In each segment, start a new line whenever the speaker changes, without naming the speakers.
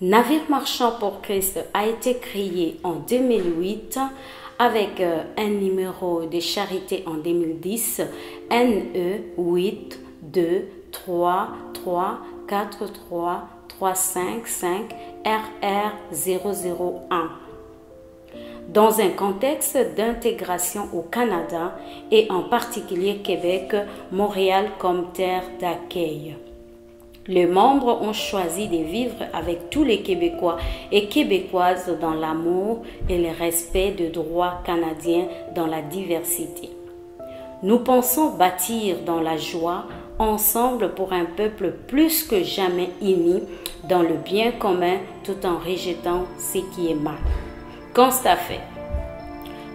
Navire marchand pour Christ a été créé en 2008 avec un numéro de charité en 2010, NE 8 2 3 3 4 3 3 5 5 RR 001. Dans un contexte d'intégration au Canada et en particulier Québec, Montréal comme terre d'accueil. Les membres ont choisi de vivre avec tous les Québécois et Québécoises dans l'amour et le respect des droits canadiens dans la diversité. Nous pensons bâtir dans la joie ensemble pour un peuple plus que jamais uni dans le bien commun tout en rejetant ce qui est mal. Constat fait.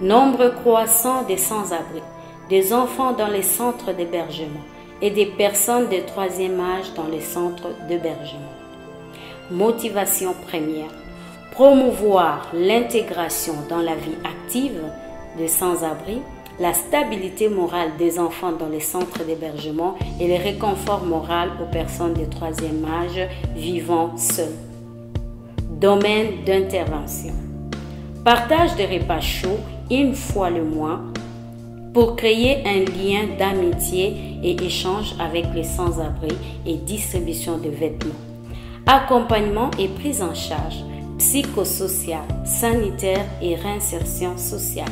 Nombre croissant des sans-abri, des enfants dans les centres d'hébergement et des personnes de troisième âge dans les centres d'hébergement. Motivation première. Promouvoir l'intégration dans la vie active des sans-abri, la stabilité morale des enfants dans les centres d'hébergement et le réconfort moral aux personnes de troisième âge vivant seules. Domaine d'intervention. Partage de repas chauds une fois le mois pour créer un lien d'amitié et échange avec les sans-abri et distribution de vêtements. Accompagnement et prise en charge psychosociale, sanitaire et réinsertion sociale.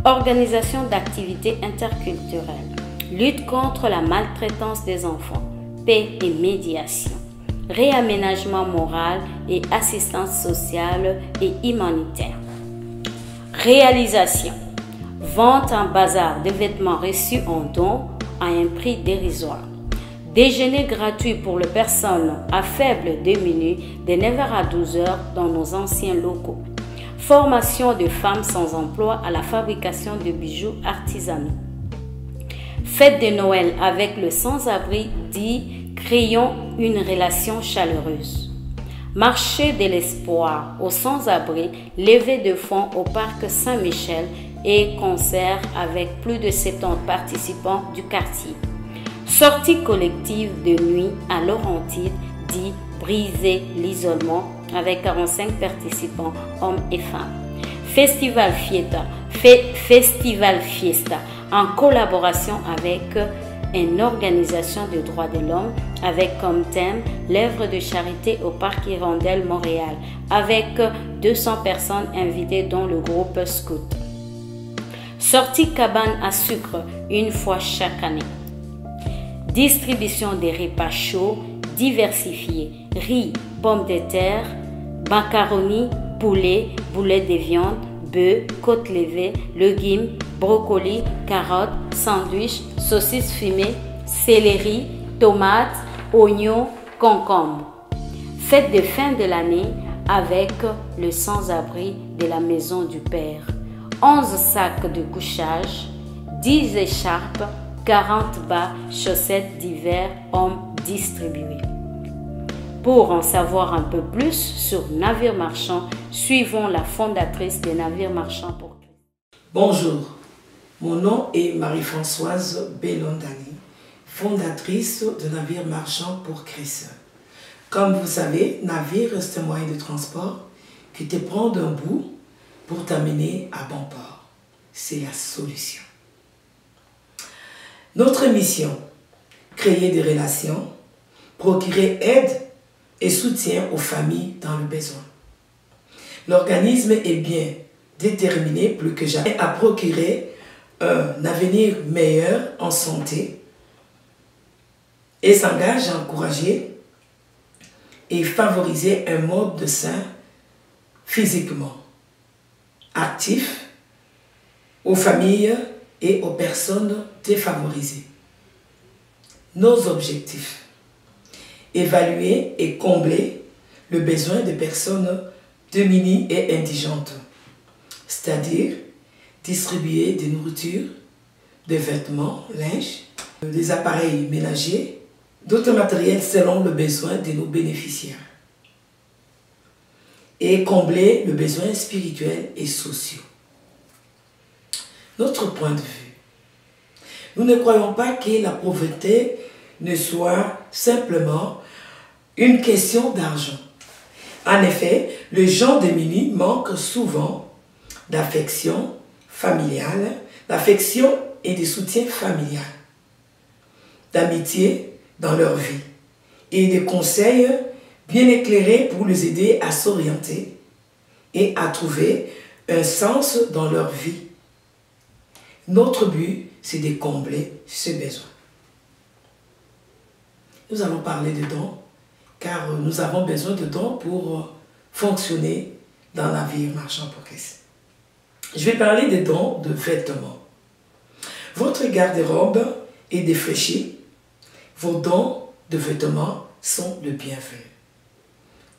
Organisation d'activités interculturelles. Lutte contre la maltraitance des enfants. Paix et médiation. Réaménagement moral et assistance sociale et humanitaire. Réalisation. Vente en bazar de vêtements reçus en don à un prix dérisoire. Déjeuner gratuit pour les personnes à faible revenu de 9h à 12h dans nos anciens locaux. Formation de femmes sans emploi à la fabrication de bijoux artisanaux. Fête de Noël avec le sans-abri dit « Créons une relation chaleureuse ». Marché de l'espoir aux sans-abri, levée de fonds au parc Saint-Michel et concert avec plus de 70 participants du quartier. Sortie collective de nuit à Laurentide dit Briser l'isolement avec 45 participants, hommes et femmes. Festival Fiesta en collaboration avec une organisation de droits de l'homme avec comme thème l'œuvre de charité au Parc Hirondelle Montréal avec 200 personnes invitées dont le groupe Scout. Sortie cabane à sucre une fois chaque année. Distribution des repas chauds diversifiés, riz, pommes de terre, macaroni, poulet, boulettes de viande, bœuf, côte levée, légumes, brocolis, carottes, sandwichs, saucisses fumées, céleri, tomates, oignons, concombres. Fête de fin de l'année avec le sans-abri de la maison du Père. 11 sacs de couchage, 10 écharpes, 40 bas, chaussettes d'hiver, hommes distribués. Pour en savoir un peu plus sur Navire Marchand, suivons la fondatrice des Navires Marchands pour Christ.
Bonjour, mon nom est Marie-Françoise Bellondani, fondatrice de Navire Marchand pour Christ. Comme vous savez, navire reste un moyen de transport qui te prend d'un bout pour t'amener à bon port. C'est la solution. Notre mission, créer des relations, procurer aide et soutien aux familles dans le besoin. L'organisme est bien déterminé plus que jamais à procurer un avenir meilleur en santé et s'engage à encourager et favoriser un mode de sain physiquement actif aux familles et aux personnes défavorisées. Nos objectifs: évaluer et combler le besoin des personnes démunies et indigentes, c'est-à-dire distribuer des nourritures, des vêtements, linge, des appareils ménagers, d'autres matériels selon le besoin de nos bénéficiaires, et combler le besoin spirituel et social. Notre point de vue: nous ne croyons pas que la pauvreté ne soit simplement une question d'argent. En effet, les gens démunis manquent souvent d'affection familiale, d'affection et de soutien familial, d'amitié dans leur vie et de conseils bien éclairés pour les aider à s'orienter et à trouver un sens dans leur vie. Notre but, c'est de combler ce besoin. Nous allons parler de dons, car nous avons besoin de dons pour fonctionner dans la vie marchand pour Christ. Je vais parler des dons de vêtements. Votre garde-robe est défraîchie. Vos dons de vêtements sont le bienvenu.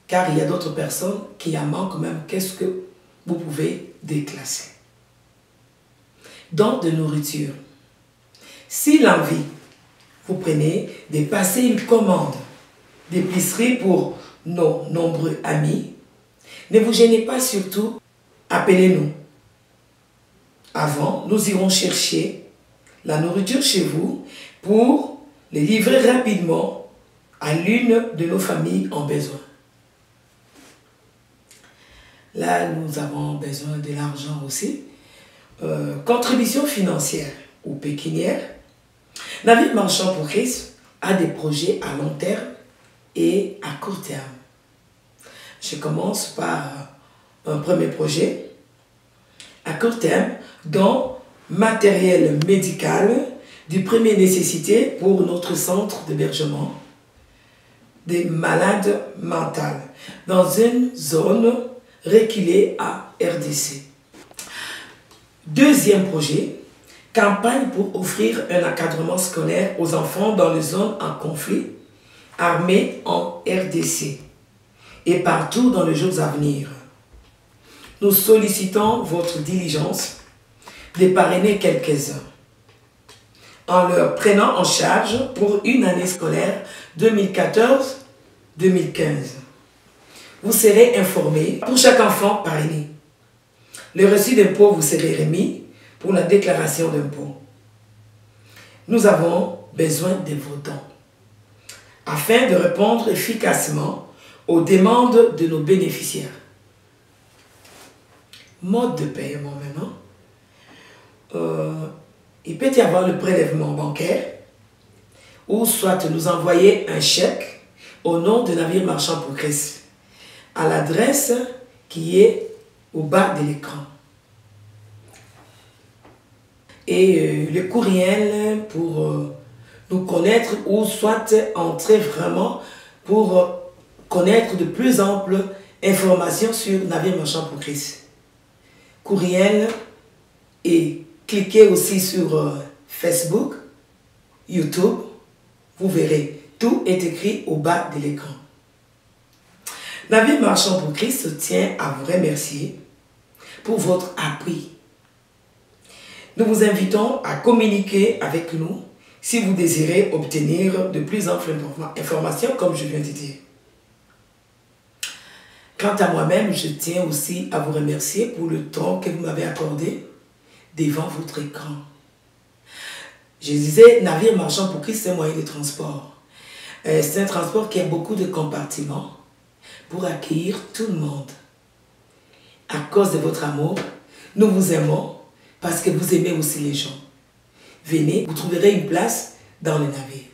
Car il y a d'autres personnes qui en manquent même. Qu'est-ce que vous pouvez déclasser? Dons de nourriture. Si l'envie, vous prenez de passer une commande d'épicerie pour nos nombreux amis, ne vous gênez pas, surtout, appelez-nous. Avant, nous irons chercher la nourriture chez vous pour les livrer rapidement à l'une de nos familles en besoin. Là, nous avons besoin de l'argent aussi. Contribution financière ou pécuniaire. Navire marchand pour Christ a des projets à long terme et à court terme. Je commence par un premier projet à court terme, dont matériel médical de première nécessité pour notre centre d'hébergement des malades mentales dans une zone reculée à RDC. Deuxième projet, campagne pour offrir un encadrement scolaire aux enfants dans les zones en conflit armés en RDC et partout dans les jours à venir. Nous sollicitons votre diligence de parrainer quelques-uns en leur prenant en charge pour une année scolaire 2014-2015. Vous serez informés pour chaque enfant parrainé. Le reçu d'impôt vous serez remis pour la déclaration d'impôt. Nous avons besoin de vos dons afin de répondre efficacement aux demandes de nos bénéficiaires. Mode de paiement maintenant. Il peut y avoir le prélèvement bancaire ou soit nous envoyer un chèque au nom de Navire marchand pour Christ à l'adresse qui est au bas de l'écran. Et le courriel pour nous connaître ou soit entrer vraiment pour connaître de plus amples informations sur Navire marchand pour Christ. Courriel et cliquez aussi sur Facebook, YouTube, vous verrez, tout est écrit au bas de l'écran. Navire marchand pour Christ tient à vous remercier pour votre appui. Nous vous invitons à communiquer avec nous si vous désirez obtenir de plus amples informations, comme je viens de dire. Quant à moi-même, je tiens aussi à vous remercier pour le temps que vous m'avez accordé devant votre écran. Je disais, Navire marchand pour Christ, c'est un moyen de transport. C'est un transport qui a beaucoup de compartiments pour accueillir tout le monde. À cause de votre amour, nous vous aimons parce que vous aimez aussi les gens. Venez, vous trouverez une place dans le navire.